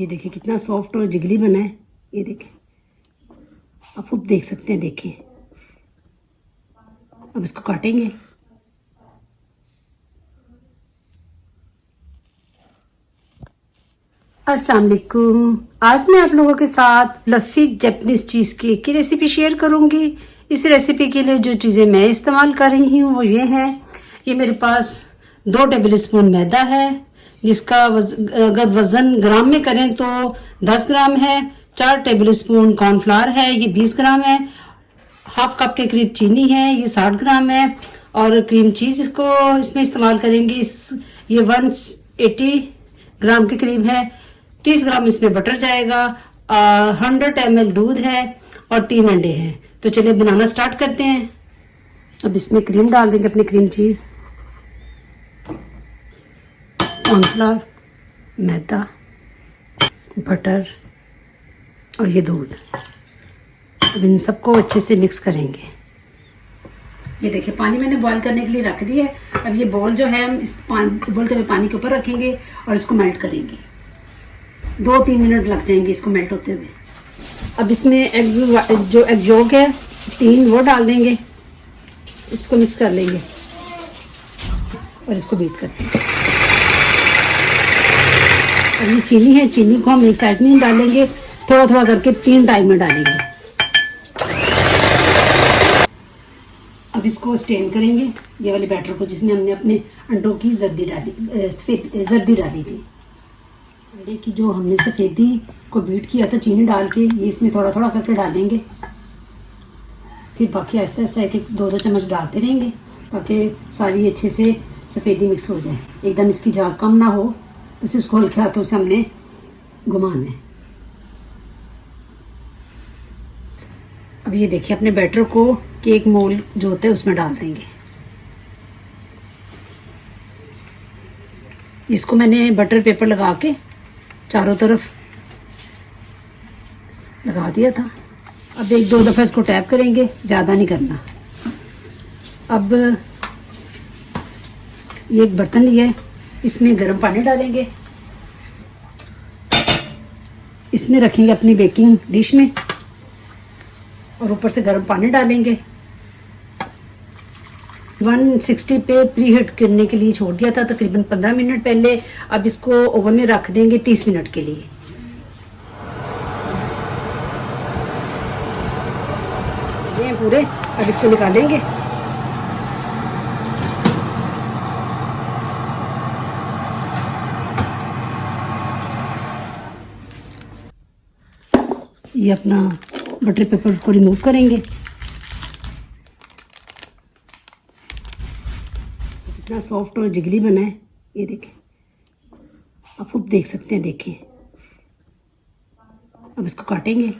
ये देखिए कितना सॉफ्ट और जिगली बना है। ये देखिए, आप खुद देख सकते हैं। देखिए, अब इसको काटेंगे। अस्सलाम वालेकुम। आज मैं आप लोगों के साथ फ्लफी जापानीज चीज़ केक की रेसिपी शेयर करूंगी। इस रेसिपी के लिए जो चीज़ें मैं इस्तेमाल कर रही हूँ वो ये हैं। ये मेरे पास 2 टेबल स्पून मैदा है, जिसका अगर वज़न ग्राम में करें तो 10 ग्राम है। 4 टेबल स्पून कॉर्नफ्लावर है, ये 20 ग्राम है। हाफ कप के करीब चीनी है, ये 60 ग्राम है। और क्रीम चीज़ इसको इसमें इस्तेमाल करेंगे। ये 180 ग्राम के करीब है। 30 ग्राम इसमें बटर जाएगा। 100 ml दूध है और 3 अंडे हैं। तो चलिए बनाना स्टार्ट करते हैं। अब इसमें क्रीम डाल देंगे, अपनी क्रीम चीज़, कॉर्नफ्लावर, मैदा, बटर और ये दूध। अब इन सबको अच्छे से मिक्स करेंगे। ये देखिए, पानी मैंने बॉईल करने के लिए रख दिया है। अब ये बॉल जो है हम इस बोलते हुए पानी के ऊपर रखेंगे और इसको मेल्ट करेंगे। 2-3 मिनट लग जाएंगे इसको मेल्ट होते हुए। अब इसमें एग जोक है 3, वो डाल देंगे। इसको मिक्स कर लेंगे और इसको बीट कर देंगे। अब ये चीनी है, चीनी को हम एक साइड में डालेंगे, थोड़ा थोड़ा करके 3 टाइम में डालेंगे। अब इसको स्टेन करेंगे, ये वाले बैटर को, जिसमें हमने अपने अंडों की जर्दी डाली थी। अंडे की जो हमने सफ़ेदी को बीट किया था चीनी डाल के, ये इसमें थोड़ा थोड़ा करके डालेंगे। फिर बाकी आहिस्ता आहिस्ता 1-2 चम्मच डालते रहेंगे ताकि सारी अच्छे से सफ़ेदी मिक्स हो जाए। एकदम इसकी झाग कम ना हो, बस इसको हल्के हाथों से हमने घुमाना है। अब ये देखिए, अपने बैटर को केक मोल्ड जो होता है उसमें डाल देंगे। इसको मैंने बटर पेपर लगा के चारों तरफ लगा दिया था। अब 1-2 दफ़ा इसको टैप करेंगे, ज़्यादा नहीं करना। अब ये एक बर्तन लिया है, इसमें गर्म पानी डालेंगे। इसमें रखेंगे अपनी बेकिंग डिश में और ऊपर से गर्म पानी डालेंगे। 160 पे प्री हीट करने के लिए छोड़ दिया था तकरीबन 15 मिनट पहले। अब इसको ओवन में रख देंगे 30 मिनट के लिए। ये पूरे, अब इसको निकालेंगे। ये अपना बटर पेपर को रिमूव करेंगे। कितना सॉफ्ट और जिगली बना है, ये देखें, आप खुद देख सकते हैं। देखिए, अब इसको काटेंगे।